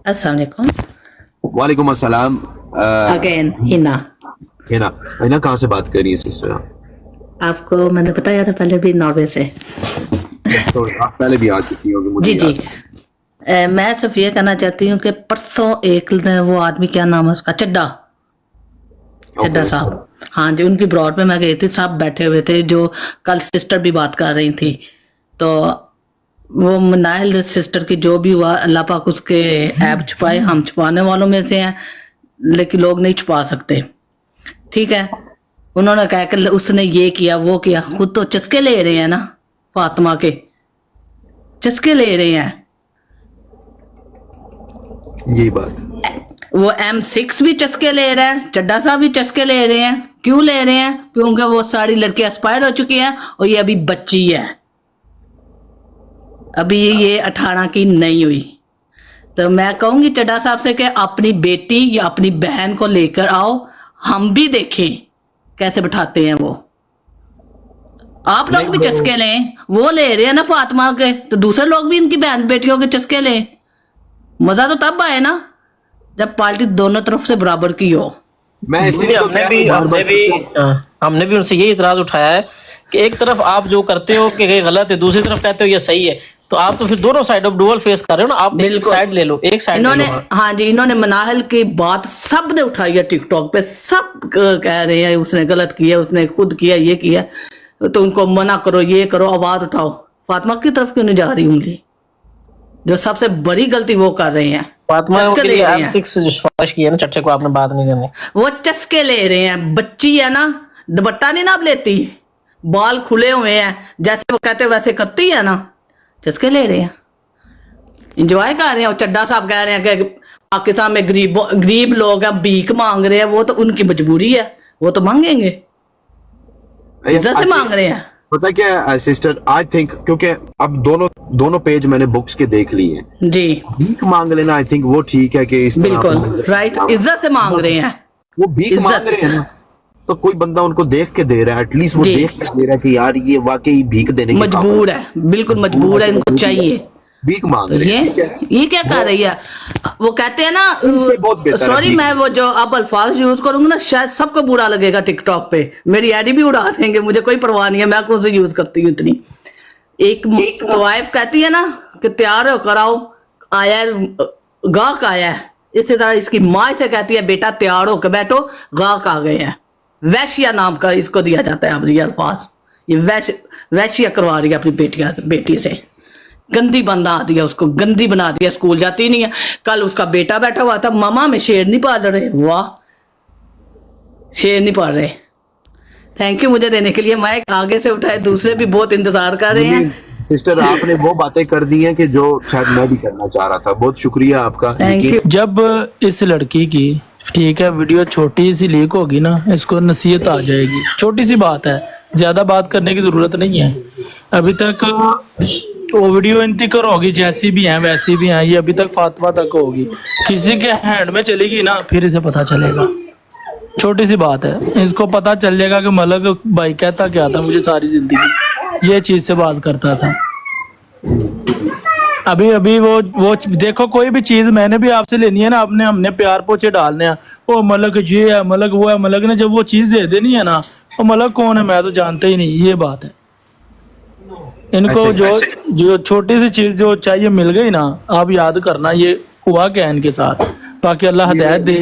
अस्सलाम वालेकुम। वालेकुम अस्सलाम। अगेन हिना। हिना, हिना कहाँ से बात कर रही है सिस्टर आप? आपको मैंने बताया था पहले भी, नॉर्वे से। तो आप पहले भी आ चुकी होगी मुझे जी याद जी। मैं सिर्फ ये कहना चाहती हूँ कि परसों एक वो आदमी, क्या नाम है उसका, चड्डा चड्डा Okay. साहब, हाँ जी, उनकी ब्रॉड पे मैं गई थी, सब बैठे हुए थे, जो कल सिस्टर भी बात कर रही थी। तो वो मनाइल सिस्टर की जो भी हुआ, अल्लाह पाक उसके ऐप छुपाए, हम छुपाने वालों में से हैं, लेकिन लोग नहीं छुपा सकते, ठीक है। उन्होंने कहा कि उसने ये किया वो किया, खुद तो चस्के ले रहे हैं ना, फातिमा के चस्के ले रहे हैं। यही बात। वो M6 भी चस्के ले रहा है, चड्डा साहब भी चस्के ले रहे हैं। क्यों ले रहे हैं? क्योंकि वो सारी लड़कियां एक्सपायर हो चुकी हैं और ये अभी बच्ची है, अभी ये 18 की नहीं हुई। तो मैं कहूंगी चड्डा साहब से कि अपनी बेटी या अपनी बहन को लेकर आओ, हम भी देखें कैसे बैठाते हैं वो। आप लोग भी चस्के लें, वो ले रहे हैं ना फातिमा के, तो दूसरे लोग भी इनकी बहन बेटियों के चस्के लें। मजा तो तब आए ना जब पार्टी दोनों तरफ से बराबर की हो। मैं इसलिए हमने भी उनसे यही इतराज उठाया है कि एक तरफ आप जो करते हो कि ये गलत है, दूसरी तरफ कहते हो ये सही है, तो आप तो फिर दोनों साइड ऑफ डुअल फेस कर रहे हो ना। आप एक साइड ले लो, एक साइड इन्होंने, हाँ जी, इन्होंने मनाहल की बात सब ने उठाई है टिकटॉक पे, सब कह रहे हैं उसने गलत किया, उसने खुद किया, ये किया, तो उनको मना करो, ये करो, आवाज उठाओ। फातिमा की तरफ क्यों नहीं जा रही उंगली? जो सबसे बड़ी गलती वो कर रहे हैं। फातिमा के लिए M6 जो सिफारिश की है ना चर्चे को, आपने बात नहीं करनी। वो चस्के ले रहे हैं, बच्ची है ना, दुपट्टा नहीं ना अब लेती, बाल खुले हुए हैं, जैसे वो कहते वैसे करती है ना, चस्के ले रहे हैं, इंजॉय कर रहे हैं। और चड्डा साहब कह रहे हैं कि पाकिस्तान में गरीब लोग हैं, भीख मांग रहे हैं, वो तो उनकी मजबूरी है, वो तो मांगेंगे, इज्जत से मांग रहे हैं। पता क्या सिस्टर, आई थिंक क्योंकि अब दोनों पेज मैंने बुक्स के देख लिए हैं जी, भीख मांग लेना, आई थिंक वो ठीक है कि इस बिल्कुल राइट, इज्जत से मांग रहे हैं, वो भीख मांग रहे हैं ना, तो कोई बंदा उनको देख के दे रहा है, एटलीस्ट वो देख के दे रहा है कि यार ये वाकई भीख देने की मजबूर है, बिल्कुल मजबूर है, इनको चाहिए, भीख मांग रहे हैं। ये क्या कर रही है? वो कहते हैं ना, सॉरी मैं वो जो अब अल्फाज यूज करूंगा ना, शायद सबको बुरा लगेगा टिकटॉक पे, मेरी आईडी भी उड़ा देंगे, मुझे कोई परवाह नहीं है, मैं कौन से यूज करती हूँ इतनी। एक तो वाइफ कहती है ना कि तैयार हो कर आओ, आया गाहक आया है, इसी तरह इसकी माँ से कहती है बेटा तैयार होकर बैठो, गाहक आ गए हैं। वैश्या नाम का इसको दिया जाता है अब ये अल्फाज, ये वैश्या करवा रही है अपनी बेटी से, गंदी बंदा दिया उसको, गंदी बना दिया, स्कूल जाती नहीं है। कल उसका बेटा बैठा हुआ था, मामा में शेर नहीं पाल रहे, वाह शेर नहीं पाल रहे। थैंक यू मुझे देने के लिए माइक, आगे से उठाए, दूसरे भी बहुत इंतजार कर रहे हैं। सिस्टर आपने वो बातें कर दी हैं कि जो शायद मैं भी करना चाह रहा था, बहुत शुक्रिया आपका। Thank you. जब इस लड़की की, ठीक है, वीडियो छोटी सी लीक होगी ना, इसको नसीहत आ जाएगी, छोटी सी बात है, ज्यादा बात करने की जरूरत नहीं है। अभी तक वो वीडियो इंतजार होगी, जैसी भी है वैसी भी है, ये अभी तक फातिमा तक होगी, किसी के हैंड में चलेगी ना, फिर इसे पता चलेगा। छोटी सी बात है, इसको पता चल जाएगा कि मलक भाई कहता क्या था, मुझे सारी जिंदगी ये चीज से बात करता था। अभी वो देखो, कोई भी चीज मैंने भी आपसे लेनी है ना, हमने प्यार पोछे डालने हैं, वो मलक ये है, मलक वो है, मलक ने जब वो चीज दे देनी है ना, वो मलक कौन है मैं तो जानता ही नहीं, ये बात है। इनको जो छोटी सी चीज जो चाहिए मिल गई ना, आप याद करना ये हुआ क्या इनके साथ। बाकी अल्लाह हिदायत दे,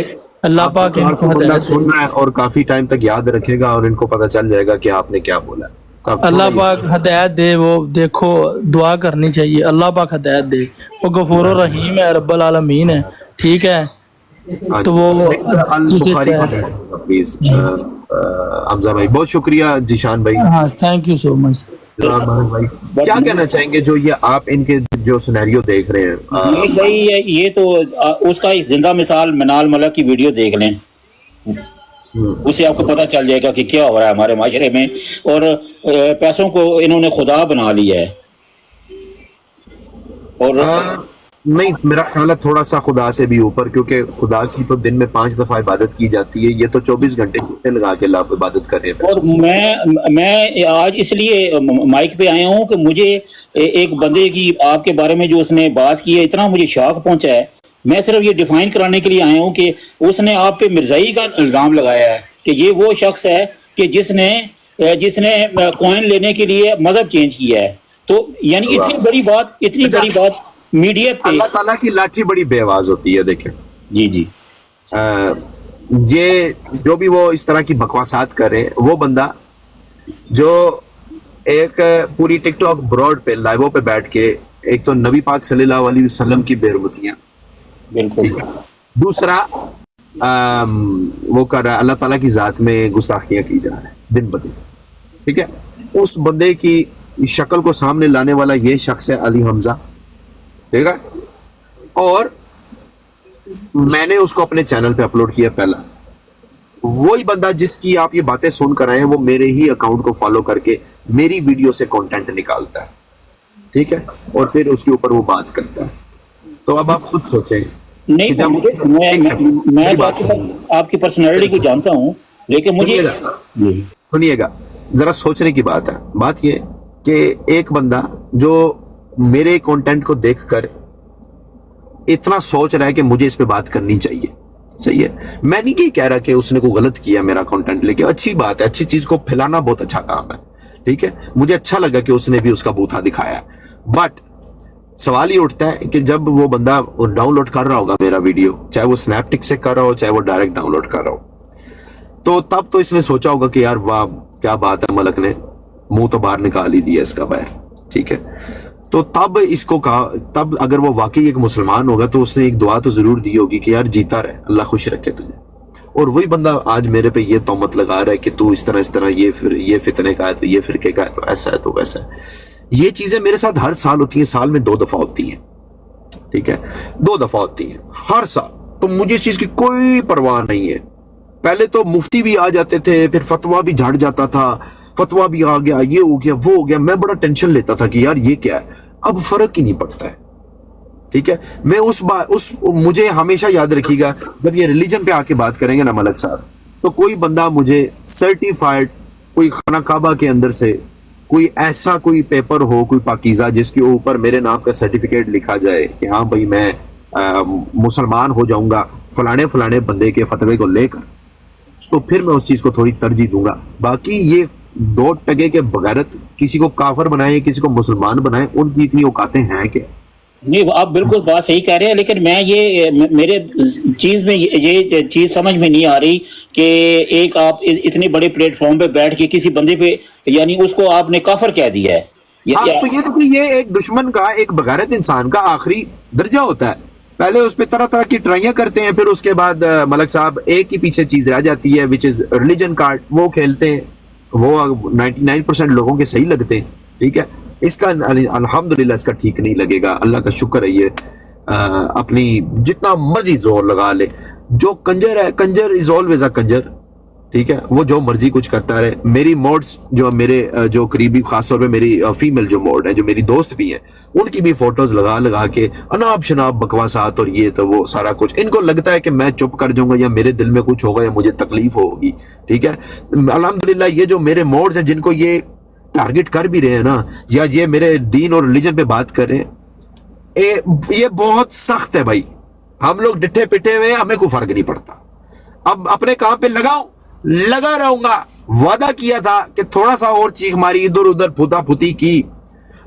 अल्लाह पाक इनको हिदायत सुन रहा है और काफी टाइम तक याद रखेगा और इनको पता चल जाएगा कि आपने क्या बोला। अल्लाह पाक हिदायत दे। वो देखो दुआ करनी चाहिए, अल्लाह पाक हिदायत दे, वो गफूर रहीम है, रब्बुल आलमीन है, ठीक है। तो वो प्लीज हमजा भाई, बहुत शुक्रिया जीशान भाई। हाँ, थैंक यू सो मच भाई। क्या कहना चाहेंगे जो ये आप इनके जो सिनेरियो देख रहे हैं? ये तो उसका एक जिंदा मिसाल मनाल मलक की वीडियो देख लें, उससे आपको पता चल जाएगा कि क्या हो रहा है हमारे माशरे में, और पैसों को इन्होंने खुदा बना लिया है। और नहीं, मेरा ख्याल है थोड़ा सा खुदा से भी ऊपर, क्योंकि खुदा की तो दिन में 5 दफा इबादत की जाती है, ये तो 24 घंटे लगा के इबादत कर रहे हैं। और मैं आज इसलिए माइक पे आया हूँ कि मुझे एक बंदे की आपके बारे में जो उसने बात की है, इतना मुझे शौक पहुंचा है मैं सिर्फ ये डिफाइन कराने के लिए आया हूँ कि उसने आप पे मिर्जाई का इल्जाम लगाया है कि ये वो शख्स है कि जिसने कॉइन लेने के लिए मजहब चेंज किया है। तो यानी इतनी बड़ी बात मीडिया पे, अल्लाह ताला की लाठी बड़ी बेआवाज होती है। देखें जी जी, ये जो भी वो इस तरह की बकवासात करे, वो बंदा जो एक पूरी टिकटॉक ब्रॉड पे लाइवों पे बैठ के एक तो नबी पाक सल्लल्लाहु अलैहि वसल्लम की बेरुमतियां, बिल्कुल, दूसरा वो कर रहा है अल्लाह ताला की जात में गुस्ताखियां की जा रहा है दिन ब दिन, ठीक है। उस बंदे की शक्ल को सामने लाने वाला ये शख्स है अली हमजा, ठीक है। और मैंने उसको अपने चैनल पे अपलोड किया पहला। वही बंदा जिसकी आप ये बातें सुन कर आए हैं, वो मेरे ही अकाउंट को फॉलो करके मेरी वीडियो से कंटेंट निकालता है, ठीक है, और फिर उसके ऊपर वो बात करता है। तो अब आप खुद सोचें नहीं, कि जब मैं तो आपकी पर्सनैलिटी को जानता हूँ, लेकिन मुझे सुनिएगा, जरा सोचने की बात है। बात ये कि एक बंदा जो मेरे कंटेंट को देखकर इतना सोच रहा है कि मुझे इस पे बात करनी चाहिए, सही है। मैं नहीं कह रहा कि उसने कोई गलत किया मेरा कंटेंट लेके, अच्छी बात है, अच्छी चीज को फैलाना बहुत अच्छा काम है, ठीक है। मुझे अच्छा लगा कि उसने भी उसका बूथा दिखाया, बट सवाल ये उठता है कि जब वो बंदा डाउनलोड कर रहा होगा मेरा वीडियो, चाहे वो स्नैपटिक से कर रहा हो, चाहे वो डायरेक्ट डाउनलोड कर रहा हो, तो तब तो इसने सोचा होगा कि यार वाह क्या बात है, मलक ने मुंह तो बाहर निकाल ही दिया इसका बाहर, ठीक है। तो तब इसको कहा, तब अगर वो वाकई एक मुसलमान होगा तो उसने एक दुआ तो जरूर दी होगी कि यार जीता रहे, अल्लाह खुश रखे तुझे। और वही बंदा आज मेरे पे ये तोहमत लगा रहा है कि तू इस तरह ये फितने का है, तो ये फिरके का है, तो ऐसा है, तो वैसा है। ये चीजें मेरे साथ हर साल होती हैं, साल में 2 दफा होती हैं, ठीक है, 2 दफा होती हैं हर साल। तो मुझे इस चीज की कोई परवाह नहीं है। पहले तो मुफ्ती भी आ जाते थे, फिर फतवा भी झड़ जाता था, फतवा भी आ गया, ये हो गया, वो हो गया, मैं बड़ा टेंशन लेता था कि यार ये क्या है। अब फर्क ही नहीं पड़ता है, ठीक है। मैं मुझे हमेशा याद रखिएगा, जब ये रिलीजन पे आके बात करेंगे ना मलक साहब, तो कोई बंदा मुझे सर्टिफाइड कोई खाना काबा के अंदर से कोई ऐसा कोई पेपर हो, कोई पाकीज़ा, जिसके ऊपर मेरे नाम का सर्टिफिकेट लिखा जाए कि हाँ भाई मैं मुसलमान हो जाऊंगा फलाने फलाने बंदे के फतवे को लेकर, तो फिर मैं उस चीज को थोड़ी तरजीह दूंगा। बाकी ये 2 टके के बगैरत किसी को काफर बनाए, किसी को मुसलमान बनाए, उनकी इतनी औकातें हैं कि नहीं, आप बिल्कुल बात सही कह रहे हैं, लेकिन मैं ये मेरे चीज में ये चीज समझ में नहीं आ रही कि एक आप इतने बड़े प्लेटफॉर्म पे बैठ के किसी बंदे पे यानी उसको आपने काफर कह दिया है। तो ये एक दुश्मन का, एक बगैरत इंसान का आखिरी दर्जा होता है। पहले उस पर तरह तरह की ट्राइयां करते हैं, फिर उसके बाद मलक साहब एक ही पीछे चीज रह जाती है, विच इज रिलीजन कार्ड। वो खेलते हैं, वो 99% लोगों के सही लगते हैं, ठीक है। इसका अल्हम्दुलिल्लाह इसका ठीक नहीं लगेगा, अल्लाह का शुक्र है। ये अपनी जितना मर्जी जोर लगा ले, जो कंजर है, Kanjar is always a Kanjar, ठीक है। वो जो मर्जी कुछ करता रहे। मेरी मोड्स जो मेरे जो करीबी, खासतौर पे मेरी फीमेल जो मोड है, जो मेरी दोस्त भी है, उनकी भी फोटोज लगा लगा के अनाप शनाप बकवासात और ये तो वो सारा कुछ। इनको लगता है कि मैं चुप कर जाऊंगा या मेरे दिल में कुछ होगा या मुझे तकलीफ होगी, ठीक है। अल्हम्दुलिल्लाह ये जो मेरे मोड्स हैं, जिनको ये टारगेट कर भी रहे हैं ना, या ये मेरे दीन और रिलीजन पे बात कर रहे हैं, ये बहुत सख्त है भाई। हम लोग डिठे पिटे हुए, हमें कोई फर्क नहीं पड़ता। अब अपने काम पे लगा रहूंगा। वादा किया था कि थोड़ा सा और चीख मारी, इधर उधर फुता फुती की,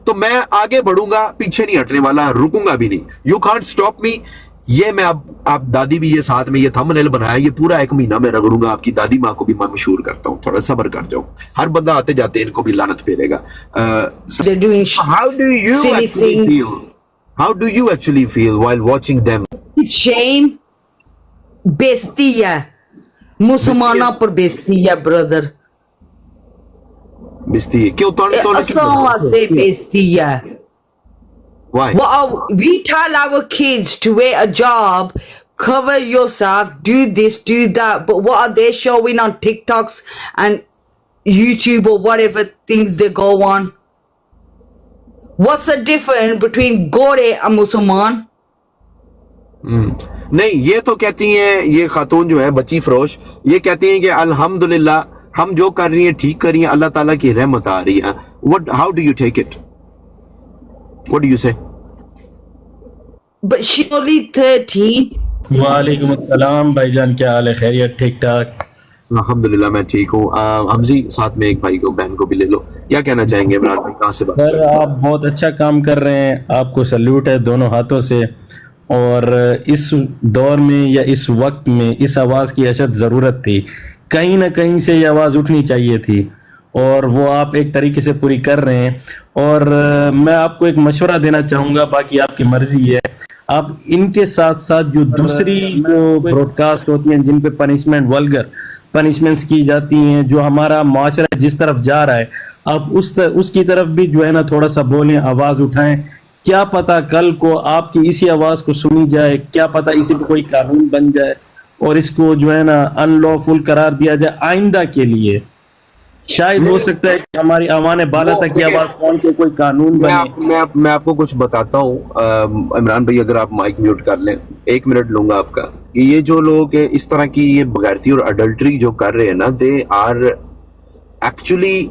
तो मैं आगे बढ़ूंगा, पीछे नहीं हटने वाला, रुकूंगा भी नहीं। You can't stop me. ये मैं अब आप दादी भी ये साथ में ये थंबनेल बनाया, ये पूरा 1 महीना में रगड़ूंगा। आपकी दादी माँ को भी मैं मशहूर करता हूँ, थोड़ा सब्र कर जाओ। हर बंदा आते जाते इनको भी लानत फेरेगा। How do you actually feel while watching them? Shame, बेइज्जती है, मुसलमानों पर बेइज्जती है ब्रदर। बेइज्जती है क्यों? से बेइज्जती है। Why? Well, we tell our kids to wear a job, cover yourself, do this, do that, but what are they showing on TikToks and YouTube or whatever things they go on? What's the difference between Gore and Musulman? नहीं, ये तो कहती हैं, ये खातून जो है बच्ची फरोश, ये कहती हैं कि अल्हम्दुलिल्लाह हम जो कर रही हैं ठीक कर रही हैं, अल्लाह ताला की रहमत आ रही है। How do you take it? What do you say? but she only 13. वालेकुम अस्सलाम भाईजान, क्या हाल है? खैरियत? ठीक ठाक? अल्हम्दुलिल्लाह मैं ठीक हूँ। हमजी साथ में एक भाई को बहन को भी ले लो। क्या कहना चाहेंगे इमरान भाई, कहाँ से बात कर सर रहे हैं? आप बहुत अच्छा काम कर रहे हैं, आपको सल्यूट है दोनों हाथों से। और इस दौर में या इस वक्त में इस आवाज़ की अशद ज़रूरत थी, कहीं ना कहीं से ये आवाज़ उठनी चाहिए थी और वो आप एक तरीके से पूरी कर रहे हैं। और मैं आपको एक मशवरा देना चाहूँगा, बाकी आपकी मर्जी है। आप इनके साथ साथ जो दूसरी जो ब्रॉडकास्ट होती हैं जिन पे पनिशमेंट, वल्गर पनिशमेंट्स की जाती हैं, जो हमारा माशरा जिस तरफ जा रहा है, आप उसकी तरफ भी जो है ना थोड़ा सा बोलें, आवाज़ उठाएं। क्या पता कल को आपकी इसी आवाज़ को सुनी जाए, क्या पता इसी पे कोई कानून बन जाए और इसको जो है ना अनलॉफुल करार दिया जाए आइंदा के लिए। शायद हो सकता है कि हमारी आवाज़ बाला तक की आवाज़ पहुंच के कोई कानून बने। मैं आपको कुछ बताता हूँ इमरान भाई, अगर आप माइक म्यूट कर लें, 1 मिनट लूंगा आपका। कि ये जो लोग इस तरह की ये बगैरती और अडल्ट्री जो कर रहे हैं ना, दे आर एक्चुअली,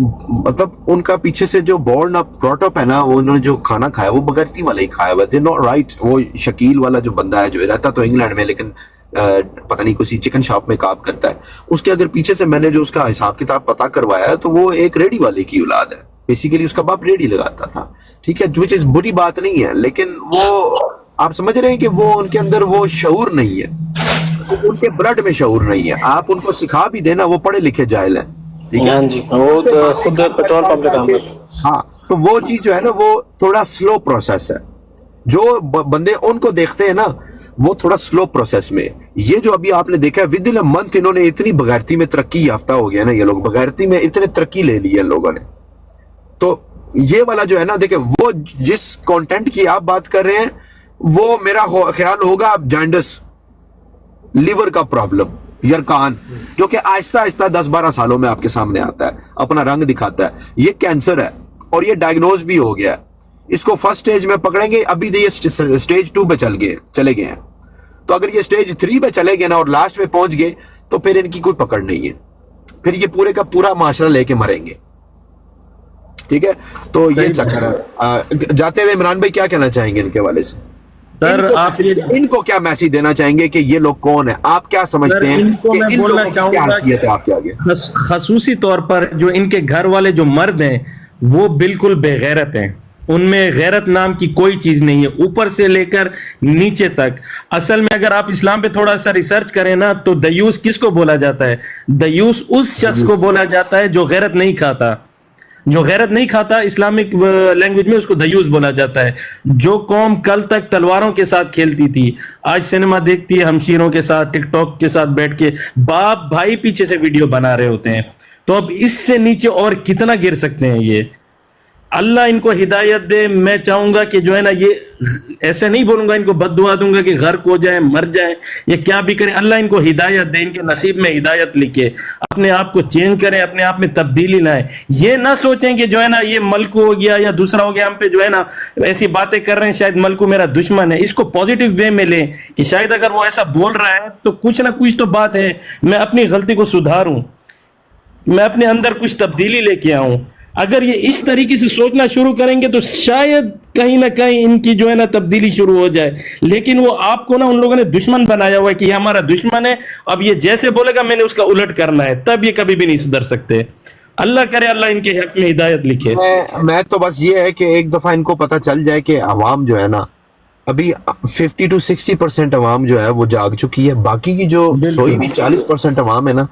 मतलब उनका पीछे से जो बॉर्न अप ब्रॉट अप है ना, वो उन्होंने जो खाना खाया वो बगैरती वाला ही खाया हुआ। They not right. वो शकील वाला जो बंदा है, जो रहता तो इंग्लैंड में लेकिन पता नहीं किसी चिकन शॉप में काम करता है, उसके अगर पीछे से मैंने जो उसका हिसाब किताब पता करवाया है, तो वो एक रेडी वाले की औलाद है। बेसिकली उसका बाप रेडी लगाता था, ठीक है, जो चीज बुरी बात नहीं है, लेकिन वो आप समझ रहे हैं कि वो उनके अंदर वो शऊर नहीं है, उनके ब्लड में शऊर नहीं है। आप उनको सिखा भी देना, वो पढ़े लिखे जाहिल है, ठीक है। हाँ जी, वो तो खुद पेट्रोल पंप पे काम करते हैं। हाँ, तो वो चीज जो है ना, वो थोड़ा स्लो प्रोसेस है। जो बंदे उनको देखते हैं ना, वो थोड़ा स्लो प्रोसेस में। ये जो अभी आपने देखा है, विद इन अ मंथ इन्होंने इतनी बगैरती में तरक्की याफ्ता हो गया ना, ये लोग बगैरती में इतने तरक्की ले ली है लोगों ने। तो ये वाला जो है ना, देखें, वो जिस कंटेंट की आप बात कर रहे हैं, वो मेरा ख्याल होगा जॉन्डिस, लिवर का प्रॉब्लम, यरकान, जो कि आहिस्ता आहिस्ता 10-12 सालों में आपके सामने आता है, अपना रंग दिखाता है। ये कैंसर है और ये डायग्नोज भी हो गया है। इसको फर्स्ट स्टेज में पकड़ेंगे, अभी तो ये स्टेज 2 पे चले गए हैं। तो अगर ये स्टेज 3 पे चले गए ना और लास्ट में पहुंच गए, तो फिर इनकी कोई पकड़ नहीं है, फिर ये पूरे का पूरा माशरा लेके मरेंगे, ठीक है। तो ये चक्कर है। जाते हुए इमरान भाई क्या कहना चाहेंगे इनके वाले से? सर आप इनको क्या मैसेज देना चाहेंगे कि ये लोग कौन है? आप क्या समझते हैं इनको मैं कि इन बोलना लोगों की क्या चाहूंगा हैसियत है आपके आगे? खसूसी तौर पर जो इनके घर वाले जो मर्द हैं, वो बिल्कुल बेगैरत हैं। उनमें गैरत नाम की कोई चीज नहीं है, ऊपर से लेकर नीचे तक। असल में अगर आप इस्लाम पे थोड़ा सा रिसर्च करें ना, तो दयूस किसको बोला जाता है? दयूस उस शख्स को बोला जाता है जो गैरत नहीं खाता। जो गैरत नहीं खाता इस्लामिक लैंग्वेज में उसको दयूस बोला जाता है। जो कौम कल तक तलवारों के साथ खेलती थी, आज सिनेमा देखती है हमशीरों के साथ, टिकटॉक के साथ बैठ के, बाप भाई पीछे से वीडियो बना रहे होते हैं। तो अब इससे नीचे और कितना गिर सकते हैं ये? अल्लाह इनको हिदायत दे। मैं चाहूंगा कि जो है ना, ये ऐसे नहीं बोलूंगा, इनको बद्दुआ दूंगा कि गर्क हो जाए, मर जाए, ये क्या भी करें। अल्लाह इनको हिदायत दे, इनके नसीब में हिदायत लिखे, अपने आप को चेंज करें, अपने आप में तब्दीली लाएं। ये ना सोचें कि जो है ना, ये मलकू हो गया या दूसरा हो गया, हम पे जो है ना ऐसी बातें कर रहे हैं, शायद मलकू मेरा दुश्मन है। इसको पॉजिटिव वे में लें कि शायद अगर वो ऐसा बोल रहा है तो कुछ ना कुछ तो बात है, मैं अपनी गलती को सुधारूं, मैं अपने अंदर कुछ तब्दीली लेके आऊं। अगर ये इस तरीके से सोचना शुरू करेंगे तो शायद कहीं ना कहीं इनकी जो है ना तब्दीली शुरू हो जाए। लेकिन वो आपको ना उन लोगों ने दुश्मन बनाया हुआ है कि ये हमारा दुश्मन है, अब ये जैसे बोलेगा मैंने उसका उलट करना है, तब ये कभी भी नहीं सुधर सकते। अल्लाह करे अल्लाह इनके हक में हिदायत लिखे। मैं तो बस ये है कि एक दफा इनको पता चल जाए कि अवाम जो है ना, अभी 50 to 60% अवाम जो है वो जाग चुकी है। बाकी की जो सोई भी 40% अवाम है ना,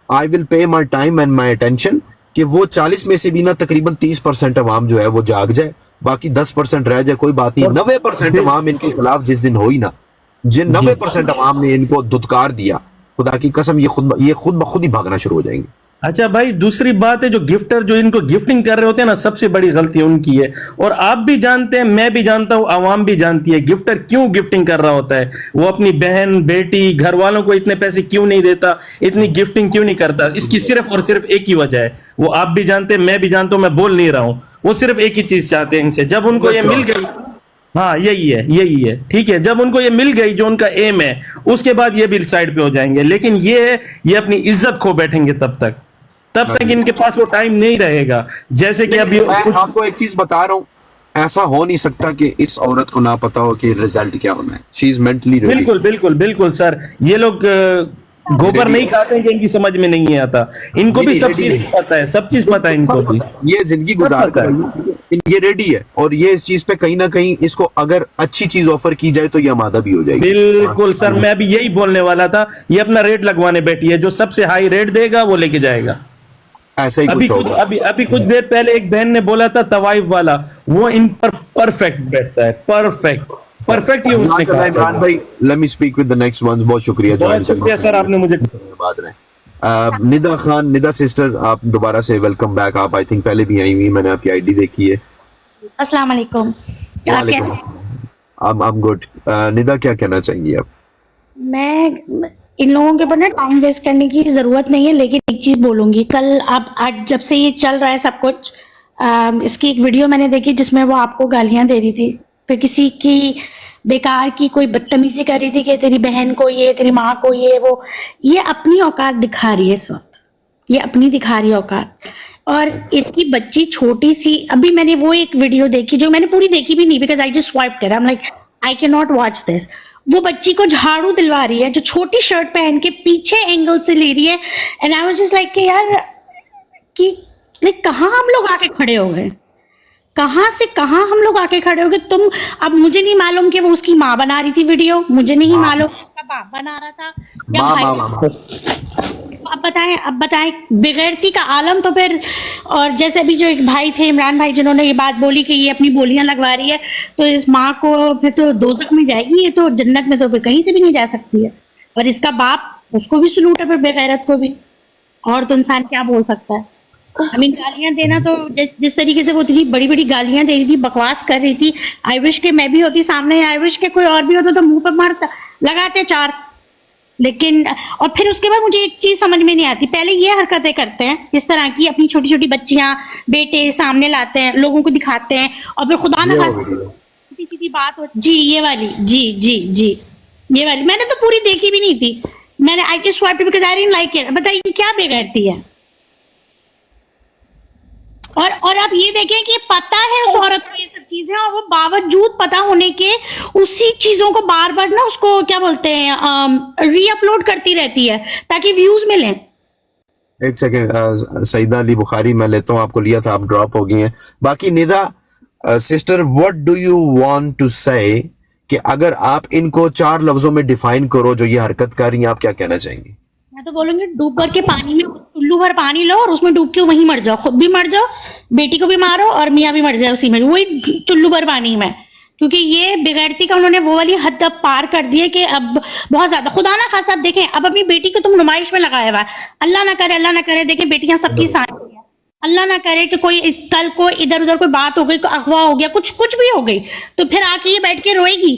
I will pay my time and my attention कि वो 40 में से भी ना तकरीबन 30% अवाम जो है वो जाग जाए, बाकी 10% रह जाए, कोई बात नहीं। 90% अवाम इनके खिलाफ जिस दिन हुई ना, जिन 90% अवाम ने इनको दुत्कार दिया, खुदा की कसम ये खुद ब खुद ही भागना शुरू हो जाएंगे। अच्छा भाई, दूसरी बात है, जो गिफ्टर जो इनको गिफ्टिंग कर रहे होते हैं ना, सबसे बड़ी गलती उनकी है। और आप भी जानते हैं, मैं भी जानता हूं, आवाम भी जानती है, गिफ्टर क्यों गिफ्टिंग कर रहा होता है। वो अपनी बहन, बेटी, घर वालों को इतने पैसे क्यों नहीं देता, इतनी गिफ्टिंग क्यों नहीं करता। इसकी सिर्फ और सिर्फ एक ही वजह है, वो आप भी जानते हैं, मैं भी जानता हूं, मैं बोल नहीं रहा हूं। वो सिर्फ एक ही चीज चाहते हैं इनसे, जब उनको ये मिल गई, हाँ यही है, ठीक है, जब उनको ये मिल गई जो उनका एम है, उसके बाद ये भी साइड पे हो जाएंगे। लेकिन ये अपनी इज्जत खो बैठेंगे तब तक इनके पास वो टाइम नहीं रहेगा। जैसे कि अभी मैं आपको एक चीज बता रहा हूँ, ऐसा हो नहीं सकता कि इस औरत को ना पता हो कि रिजल्ट क्या होना है. She is mentally ready. बिल्कुल बिल्कुल बिल्कुल सर, ये लोग गोबर नहीं खाते हैं कि इनकी समझ में नहीं आता, इनको भी सब चीज पता है, सब चीज पता है इनको भी. ये जिंदगी गुजार कर ये रेडी है, और ये इस चीज पे कहीं ना कहीं इसको अगर अच्छी चीज ऑफर की जाए तो ये आमादा भी हो जाएगी. बिल्कुल सर, मैं भी यही बोलने वाला था. ये अपना रेट लगवाने बैठी है, जो सबसे हाई रेट देगा वो लेके जाएगा. ऐसा ही कुछ होगा. अभी कुछ देर पहले एक बहन ने बोला था तवाइफ वाला, वो इन पर परफेक्ट बैठता है. परफेक्ट ये उसने कहा. इमरान भाई, let me speak with the next one. बहुत शुक्रिया सर, आपने मुझे बात रहे. निदा खान, निदा सिस्टर, आप दोबारा से वेलकम बैक. आप आई थिंक पहले भी आई हुई, मैंने आपकी आईडी देखी है. अस्सलाम वालेकुम. I'm good. निदा, क्या कहना चाहेंगी आप? मैं इन लोगों के ऊपर ना टाइम वेस्ट करने की जरूरत नहीं है, लेकिन एक चीज बोलूंगी. कल आप आज जब से ये चल रहा है सब कुछ, इसकी एक वीडियो मैंने देखी जिसमें वो आपको गालियां दे रही थी, फिर किसी की बेकार की कोई बदतमीजी कर रही थी कि तेरी बहन को ये, तेरी माँ को ये वो. ये अपनी औकात दिखा रही है इस वक्त, ये अपनी दिखा रही है औकात. और इसकी बच्ची छोटी सी, अभी मैंने वो एक वीडियो देखी जो मैंने पूरी देखी भी नहीं, because I just swiped it. I am like I can not watch this. वो बच्ची को झाड़ू दिलवा रही है जो छोटी शर्ट पहन के पीछे एंगल से ले रही है. And I was just like कि यार कि लाइक कहाँ हम लोग आके खड़े हो गए, कहाँ से कहाँ हम लोग आके खड़े हो गए. तुम, अब मुझे नहीं मालूम कि वो उसकी माँ बना रही थी वीडियो, मुझे नहीं मालूम उसका बाप बना रहा था या भाई. अब बताएं बेगैरती का आलम. तो फिर, और जैसे अभी जो एक भाई थे इमरान भाई, जिन्होंने ये बात बोली कि ये अपनी बोलियां लगवा रही है, तो इस माँ को फिर तो दोज़ख में जाएगी, ये तो जन्नत में तो फिर कहीं से भी नहीं जा सकती है. और इसका बाप, उसको भी सलूट है फिर बेगैरत को भी. और तो इंसान क्या बोल सकता है. आई मीन गालियां देना तो जिस तरीके से वो इतनी बड़ी बड़ी गालियां दे रही थी, बकवास कर रही थी. आई विश के मैं भी होती सामने, आई विश के कोई और भी होता तो मुंह पर मारता, लगाते चार. लेकिन और फिर उसके बाद मुझे एक चीज समझ में नहीं आती. पहले ये हरकतें करते हैं इस तरह की, अपनी छोटी छोटी बच्चियां बेटे सामने लाते हैं, लोगों को दिखाते हैं, और फिर खुदा ना खास्ता छोटी सीधी बात हो. जी ये वाली, जी जी जी ये वाली मैंने तो पूरी देखी भी नहीं थी. मैंने I just swiped because I didn't like it. बताइए क्या बेगैरती है. और आप ये देखें कि पता है उस औरत को ये सब चीजें, और वो बावजूद पता होने के उसी चीजों को बार बार ना, उसको क्या बोलते हैं, रीअपलोड करती रहती है ताकि व्यूज मिलें. एक सेकंड, सईदा अली बुखारी मैं लेता हूँ, आपको लिया था, आप ड्रॉप हो गई हैं. बाकी Nida sister, what do you want to say, कि अगर आप इनको 4 लफ्जों में डिफाइन करो जो ये हरकत कर रही हैं, आप क्या कहना चाहेंगी? मैं तो बोलूंगी डूब भर के पानी में, चुल्लू भर पानी लो और उसमें डूब के वहीं मर जाओ, खुद भी मर जाओ, बेटी को भी मारो और मियाँ भी मर जाए उसी में, वही चुल्लू भर पानी में. क्योंकि ये बेगैरती का उन्होंने वो वाली हद अब पार कर दी है कि अब बहुत ज्यादा. खुदा ना खासा देखें, अब अपनी बेटी को तुम नुमाइश में लगाया हुआ है. अल्लाह ना करे देखें बेटियां सबकी साथ है. अल्लाह ना करे कि कोई कल को इधर उधर कोई बात हो गई, अगवा हो गया, कुछ भी हो गई, तो फिर आके ये बैठ के रोएगी,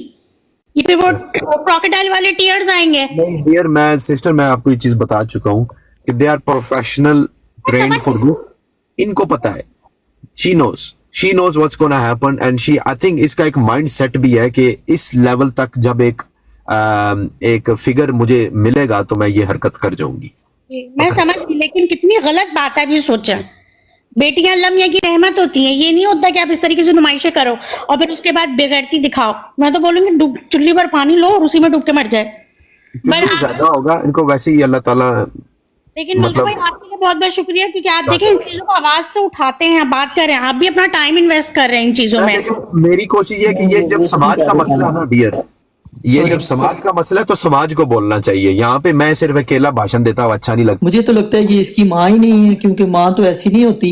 ये फिर वो क्रोकोडाइल वाले टीयर्स आएंगे. नहीं डियर, मैं सिस्टर, मैं आपको ये चीज बता चुका हूँ कि they are professional trained for this. इनको पता है, she knows what's gonna happen, and she, I think इसका एक माइंड सेट भी है कि इस लेवल तक जब एक फिगर मुझे मिलेगा तो मैं ये हरकत कर जाऊंगी. मैं समझ गई, लेकिन कितनी गलत बात है. अभी सोचा, बेटियां अल्लाह मियां की रहमत होती हैं. ये नहीं होता कि आप इस तरीके से नुमाइशें करो और फिर उसके बाद बेगैरती दिखाओ. मैं तो बोलूंगी चुल्ली पर पानी लो और उसी में डूब के मर जाए. ज्यादा होगा इनको वैसे ही अल्लाह ताला. लेकिन मतलब भाई आपके लिए बहुत बहुत शुक्रिया, क्योंकि आप देखें इन चीजों को आवाज से उठाते हैं, बात कर रहे हैं, आप भी अपना टाइम इन्वेस्ट कर रहे हैं इन चीजों में. मेरी कोशिश ये कि ये जब समाज का मसला है ना डियर, ये जब समाज का मसला है तो समाज को बोलना चाहिए. यहाँ पे मैं सिर्फ अकेला भाषण देता हूँ, अच्छा नहीं लगता. मुझे तो लगता है कि इसकी माँ ही नहीं है, क्योंकि माँ तो ऐसी नहीं होती,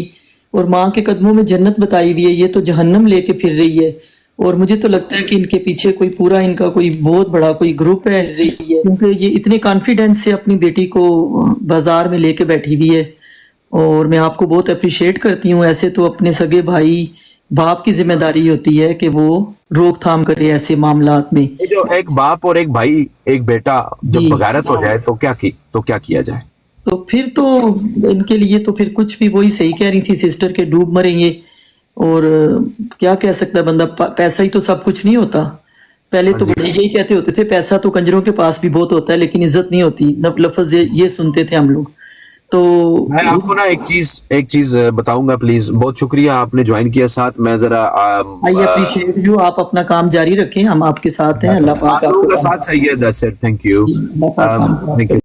और माँ के कदमों में जन्नत बताई हुई है, ये तो जहन्नम लेके फिर रही है. और मुझे तो लगता है कि इनके पीछे कोई पूरा इनका कोई बहुत बड़ा कोई ग्रुप है, क्योंकि ये इतने कॉन्फिडेंस से अपनी बेटी को बाजार में लेके बैठी हुई है. और मैं आपको बहुत अप्रिशिएट करती हूँ. ऐसे तो अपने सगे भाई बाप की जिम्मेदारी होती है कि वो रोकथाम करे ऐसे मामलात में. जो एक बाप और एक भाई, एक बेटा जब बगारत हो जाए तो क्या किया जाए? तो फिर तो इनके लिए तो फिर कुछ भी, वही सही कह रही थी सिस्टर के, डूब मरेंगे. और क्या कह सकता है बंदा, पैसा ही तो सब कुछ नहीं होता. पहले तो बड़े यही कहते होते थे पैसा तो कंजरों के पास भी बहुत होता है, लेकिन इज्जत नहीं होती. लफ्ज ये सुनते थे हम लोग. तो मैं आपको ना एक चीज बताऊंगा प्लीज। बहुत शुक्रिया आपने ज्वाइन किया साथ। मैं जरा आई अप्रिशिएट यू, आप अपना काम जारी रखें, हम आपके साथ हैं। अल्लाह पाक आप लोगों का साथ चाहिए। दैट्स इट, थैंक यू, अल्लाह पाक थैंक यू।